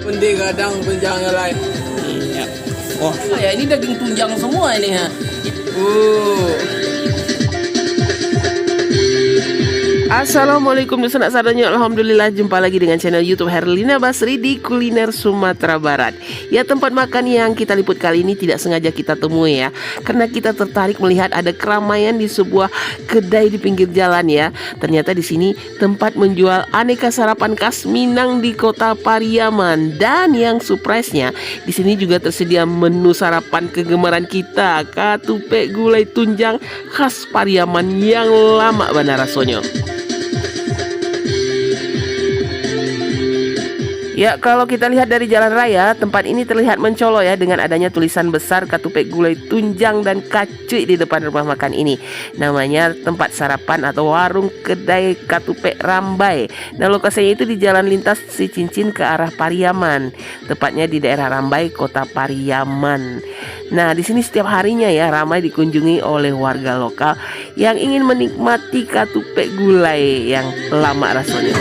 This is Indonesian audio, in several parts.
Undi gadang tunjangnya lain. Iya. Oh, ya ini daging tunjang semua ini ya. Assalamualaikum sanak sadarnya. Alhamdulillah jumpa lagi dengan channel YouTube Herlina Basri di Kuliner Sumatera Barat. Ya, tempat makan yang kita liput kali ini tidak sengaja kita temui ya, karena kita tertarik melihat ada keramaian di sebuah kedai di pinggir jalan ya. Ternyata di sini tempat menjual aneka sarapan khas Minang di Kota Pariaman, dan yang surprise-nya di sini juga tersedia menu sarapan kegemaran kita, katupe gulai tunjang khas Pariaman yang lama benar rasanya. Ya, kalau kita lihat dari jalan raya, tempat ini terlihat mencolok ya, dengan adanya tulisan besar katupe gulai tunjang dan kacuy di depan rumah makan ini. Namanya tempat sarapan atau warung kedai katupe Rambai. Nah, lokasinya itu di jalan lintas Si Cincin ke arah Pariaman, tepatnya di daerah Rambai, Kota Pariaman. Nah, di sini setiap harinya ya ramai dikunjungi oleh warga lokal yang ingin menikmati katupe gulai yang lama rasanya.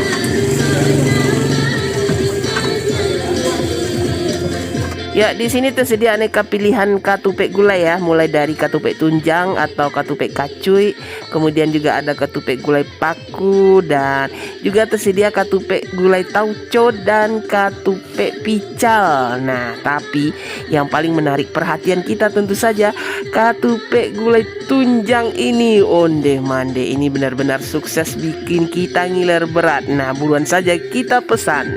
Ya, di sini tersedia aneka pilihan katupe gulai ya, mulai dari katupe tunjang atau katupe kacuy, kemudian juga ada katupe gulai paku, dan juga tersedia katupe gulai tauco dan katupe pical. Nah, tapi yang paling menarik perhatian kita tentu saja katupe gulai tunjang ini. Onde mande, ini benar-benar sukses bikin kita ngiler berat. Nah, buruan saja kita pesan.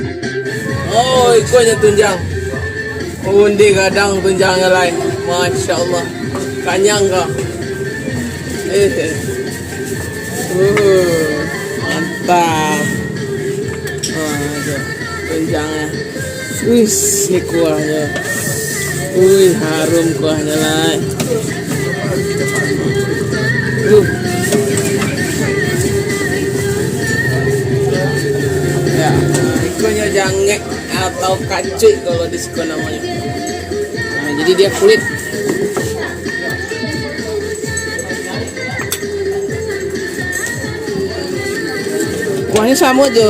Oh, ikonya tunjang. Undi gadang tunjangnya lain. Masya Allah. Kanyang kah? Mantap. Tunjangnya. Wih, ini kuahnya. Wih, harum kuahnya lain. Ya, ikonya jangek atau kacuy kalau di sini namanya. Nah, jadi dia kulit. Kuahnya sama aja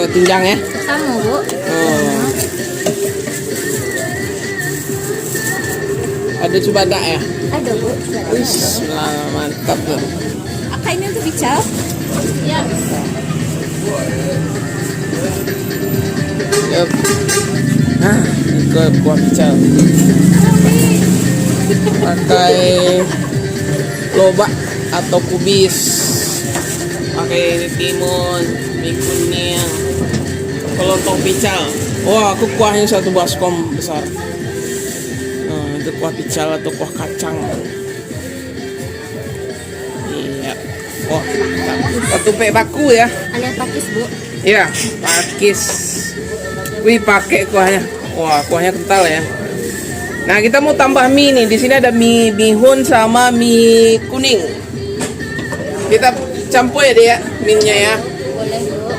tunjang ya? Sama, Bu. Oh. Ada coba enggak ya? Ada, Bu. Wih, mantap tuh. Apa ini untuk bicara? Ya. Yep. Nah, ini kuah pical. Pakai lobak atau kubis. Pakai timun, mie kuning, kelontong pical. Wah, aku kuahnya satu baskom besar. Nah, itu kuah pical atau kuah kacang. Iya. Wah, katupe baku ya. Alias pakis, Bu. Iya, pakis. Wih, pakai kuahnya. Wah, kuahnya kental ya. Nah, kita mau tambah mie nih. Di sini ada mie bihun sama mie kuning. Kita campur ya deh ya, mie-nya ya. Boleh, Bu.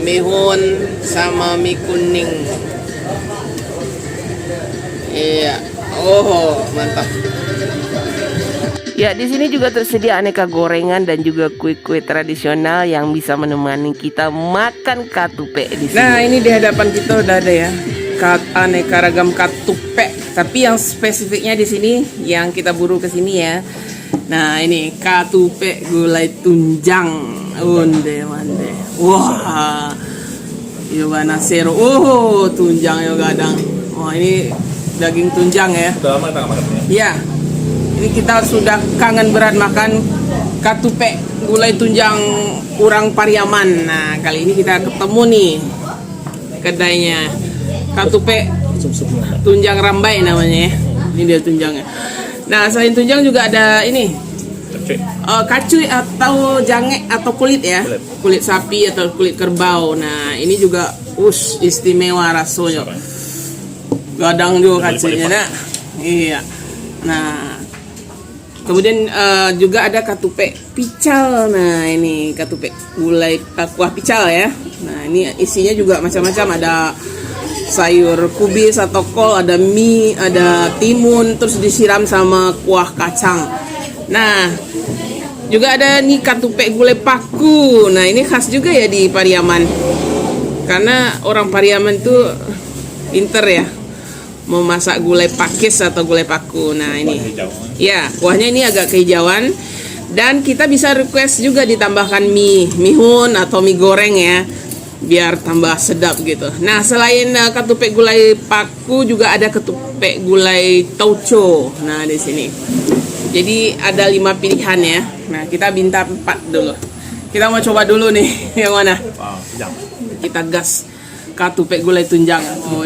Bihun sama mie kuning. Iya. Oh, mantap. Ya, di sini juga tersedia aneka gorengan dan juga kue-kue tradisional yang bisa menemani kita makan katupe di sini. Nah, ini di hadapan kita udah ada ya, aneka ragam katupe. Tapi yang spesifiknya di sini yang kita buru ke sini ya. Nah, ini katupe gulai tunjang. Onde mande. Wah. Yoba nasero. Oh, tunjang yo gadang. Wah, ini daging tunjang ya. Udah lama kita nggak makan ya? Iya. Ini kita sudah kangen berat makan katupe gulai tunjang urang Pariaman. Nah, kali ini kita ketemu nih kedainya. Katupe tunjang Rambai namanya ya. Ini dia tunjangnya. Nah, selain tunjang juga ada ini kacuy atau jangek atau kulit ya. Kulit sapi atau kulit kerbau. Nah, ini juga istimewa rasanya. Gadang juga kacuynya. Nah, iya. Nah, kemudian juga ada katupe pical. Nah, ini katupe gulai kuah pical ya. Nah, ini isinya juga macam-macam. Ada sayur kubis atau kol, ada mie, ada timun, terus disiram sama kuah kacang. Nah, juga ada nih katupe gulai paku. Nah, ini khas juga ya di Pariaman. Karena orang Pariaman tuh Pinter ya memasak gulai pakis atau gulai paku. Nah ini, ya kuahnya ini agak kehijauan. Dan kita bisa request juga ditambahkan mihun atau mie goreng ya, biar tambah sedap gitu. Nah selain ketupat gulai paku juga ada ketupat gulai tauco. Nah di sini. Jadi ada 5 pilihan ya. Nah kita minta 4 dulu. Kita mau coba dulu nih yang mana? Kita gas ketupat gulai tunjang. Oh,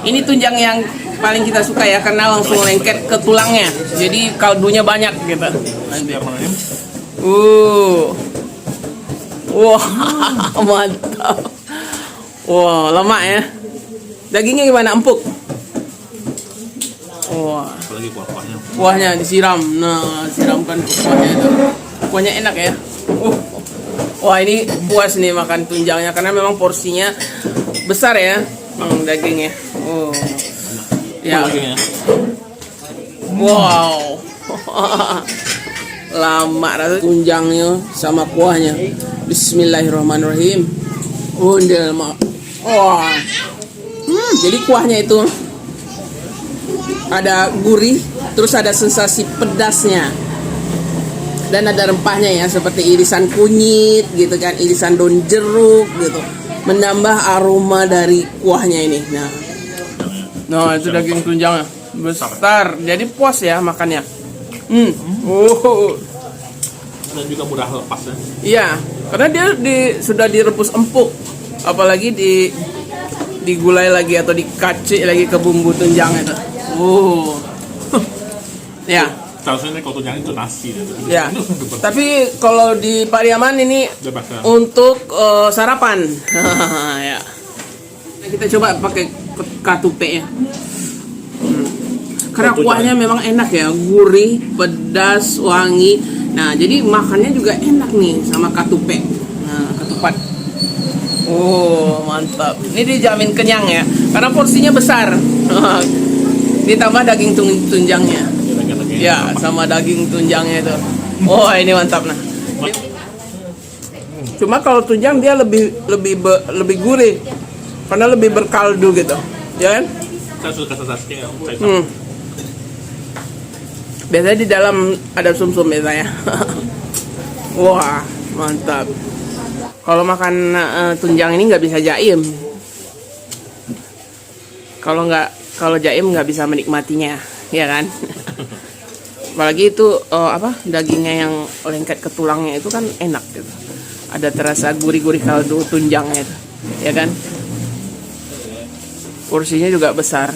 ini tunjang yang paling kita suka ya karena langsung lengket ke tulangnya. Jadi kaldunya banyak gitu. Wah, mantap. Wah, lemak ya. Dagingnya gimana? Empuk. Wah. Apalagi kuahnya. Kuahnya disiram. Nah, siramkan kuahnya itu. Kuahnya enak ya. Wah, ini puas nih makan tunjangnya karena memang porsinya besar ya, dagingnya. Oh. Ya. Wow. Lama rasa tunjangnya sama kuahnya. Bismillahirrahmanirrahim. Wah. Jadi kuahnya itu ada gurih, terus ada sensasi pedasnya. Dan ada rempahnya ya, seperti irisan kunyit gitu kan, irisan daun jeruk gitu. Menambah aroma dari kuahnya ini. Nah itu daging tunjangnya besar, jadi puas ya makannya. Dan juga mudah lepas ya. Iya, karena dia sudah direbus empuk, apalagi digulai lagi atau dikacik lagi ke bumbu tunjang itu. Ya. Seharusnya kalau tunjang itu nasi ya. Tapi kalau di Pariaman ini bebas, ya. Untuk sarapan. Ya. Nah, kita coba pakai ketupat ya. Karena kuahnya memang enak ya, gurih, pedas, wangi. Nah, jadi makannya juga enak nih sama ketupat. Nah, ketupat. Oh, mantap. Ini dijamin kenyang ya, karena porsinya besar. Ditambah daging tunjangnya. Ya, sama daging tunjangnya itu. Oh, ini mantap nah. Cuma kalau tunjang dia lebih gurih, karena lebih berkaldu gitu, ya kan? Saya suka sasnya. Biasanya di dalam ada sumsum biasanya. Wah, mantap. Kalau makan tunjang ini nggak bisa jaim. Kalau jaim nggak bisa menikmatinya, ya kan? Apalagi itu dagingnya yang lengket ke tulangnya itu kan enak gitu. Ada terasa gurih-gurih kaldu tunjangnya itu, ya kan? Porsinya juga besar.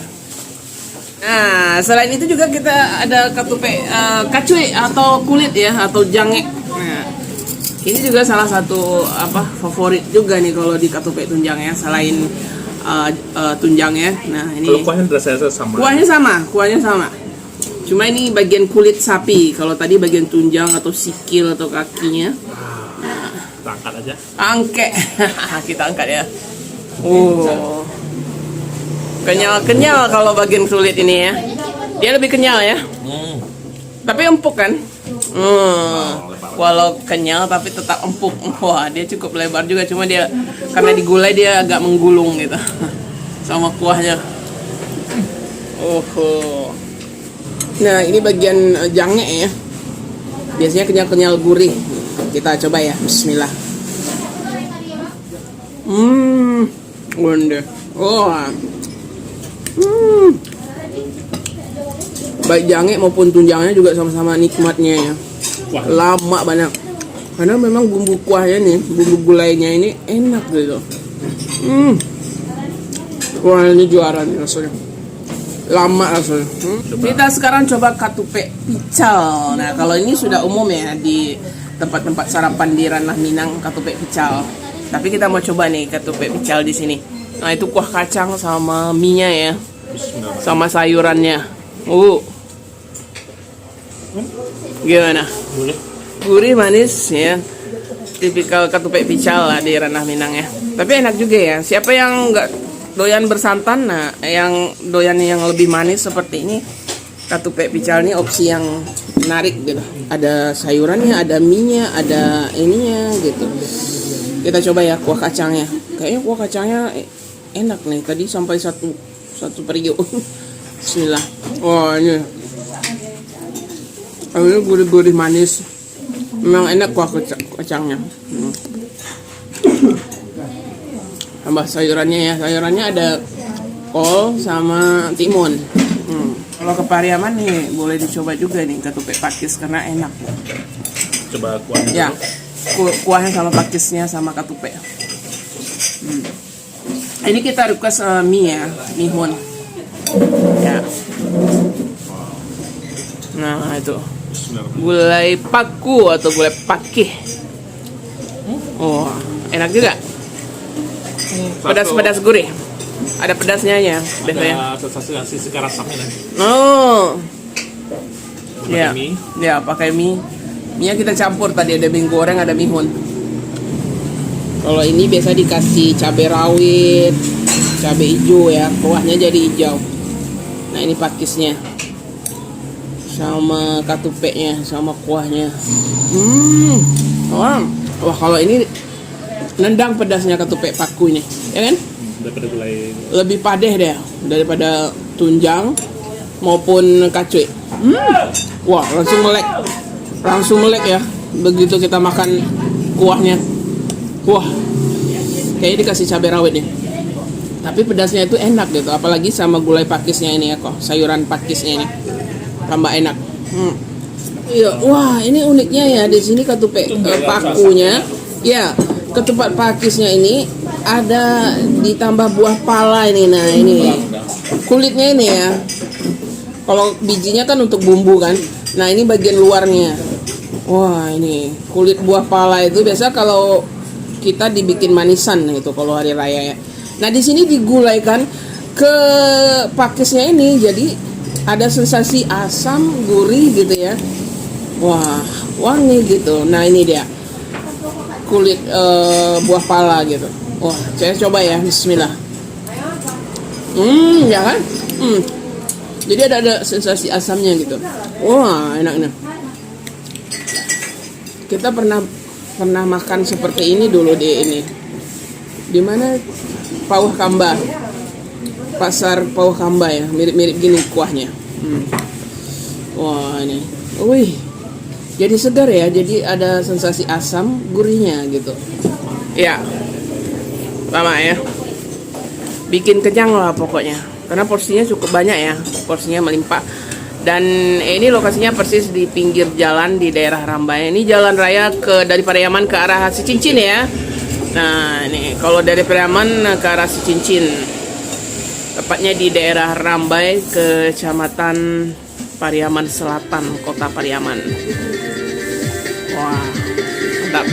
Nah, selain itu juga kita ada ketupat kacui atau kulit ya, atau jange. Nah, ini juga salah satu favorit juga nih kalau di ketupat tunjang ya, selain tunjang ya. Nah, ini kalau kuahnya rasanya sama. Kuahnya sama. Cuma ini bagian kulit sapi. Kalau tadi bagian tunjang atau sikil atau kakinya. Kita angkat aja. Kita angkat ya. Kenyal kalau bagian kulit ini ya. Dia lebih kenyal ya. Tapi empuk kan? Walau kenyal tapi tetap empuk. Wah, dia cukup lebar juga. Cuma dia karena digulai dia agak menggulung gitu. Sama kuahnya. Nah, ini bagian jange ya. Biasanya kenyal-kenyal gurih. Kita coba ya. Bismillah. Wonder. Baik jange maupun tunjangnya juga sama-sama nikmatnya ya. Lama banyak. Karena memang bumbu kuahnya nih, bumbu gulainya ini enak gitu. Wah, ini juara nih rasanya. Lama rasanya. Kita sekarang coba ketupat pical. Nah, kalau ini sudah umum ya di tempat-tempat sarapan di Ranah Minang, ketupat pical. Tapi kita mau coba nih ketupat pical di sini. Nah, itu kuah kacang sama mie-nya ya. Sama sayurannya. Gimana? Gurih manis ya. Tipikal ketupat pical lah di Ranah Minang ya. Tapi enak juga ya. Siapa yang nggak doyan bersantan, nah yang doyan yang lebih manis seperti ini, ketupat pical ini opsi yang menarik gitu. Ada sayurannya, ada mie-nya, ada ininya gitu. Kita coba ya kuah kacangnya. Kayaknya kuah kacangnya enak nih. Tadi sampai 1 satu periuk. Bismillah. Wah ini gurih-gurih manis. Memang enak kuah kacangnya. Tambah sayurannya ya. Sayurannya ada kol sama timun. Kalau ke Pariaman nih boleh dicoba juga nih ketupek pakis karena enak. Coba kuahnya Ya, dulu. kuahnya sama pakisnya sama ketupek. Ini kita request mie ya, mihun. Ya. Nah itu Bismillahirrahmanirrahim. gulai paku atau gulai pakih. Oh, enak juga. Pedas-pedas gurih. Ada pedasnya ya biasanya. Ada sensasi yang sisi rasamnya nih. Oh. Pakai Ya, mie. ya pakai mie. Mie kita campur tadi ada mie goreng, ada mihun. Kalau ini biasa dikasih cabai rawit, cabai hijau ya, kuahnya jadi hijau. Nah ini pakisnya, sama katupeknya, sama kuahnya. Wah kalau ini nendang pedasnya katupek paku ini, ya kan? Daripada gulai Lebih padeh deh daripada tunjang maupun kacui. Wah langsung melek ya begitu kita makan kuahnya. Wah kayaknya dikasih cabai rawit nih, tapi pedasnya itu enak gitu, apalagi sama gulai pakisnya ini ya kok, sayuran pakisnya ini tambah enak. Iya, wah ini uniknya ya di sini ketupek pakunya ya, ketupat pakisnya ini ada ditambah buah pala ini. Nah ini kulitnya ini ya, kalau bijinya kan untuk bumbu kan, nah ini bagian luarnya. Wah ini kulit buah pala itu biasa kalau kita dibikin manisan gitu kalau hari raya ya. Nah di sini digulaikan ke pakisnya ini, jadi ada sensasi asam gurih gitu ya. Wah wangi gitu. Nah ini dia kulit buah pala gitu. Wah saya coba ya, Bismillah. Ya kan? Jadi ada sensasi asamnya gitu. Wah enak nih. Kita pernah makan seperti ini dulu di mana Pauh Kamba, pasar Pauh Kamba ya, mirip-mirip gini kuahnya. Wah ini, wih, jadi segar ya, jadi ada sensasi asam gurihnya gitu. Ya, sama ya, bikin kenyang lah pokoknya, karena porsinya cukup banyak ya, porsinya melimpah. Dan ini lokasinya persis di pinggir jalan di daerah Rambai. Ini jalan raya dari Pariaman ke arah Sicincin ya. Nah ini kalau dari Pariaman ke arah Sicincin, tepatnya di daerah Rambai, Kecamatan Pariaman Selatan, Kota Pariaman. Wah mantap.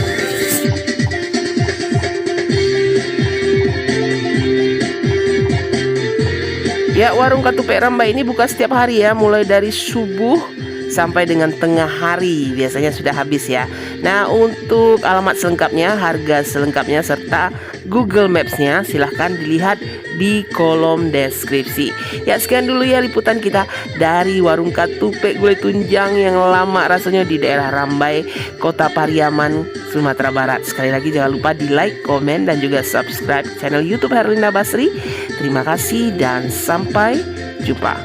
Ya, warung ketupek Rambai ini buka setiap hari ya, mulai dari subuh sampai dengan tengah hari. Biasanya sudah habis ya. Nah, untuk alamat selengkapnya, harga selengkapnya, serta Google Maps-nya silahkan dilihat di kolom deskripsi. Ya, sekian dulu ya liputan kita dari warung ketupek gulai tunjang yang lama rasanya di daerah Rambai, Kota Pariaman, Sumatera Barat. Sekali lagi jangan lupa di like, komen, dan juga subscribe channel YouTube Herlina Basri. Terima kasih dan sampai jumpa.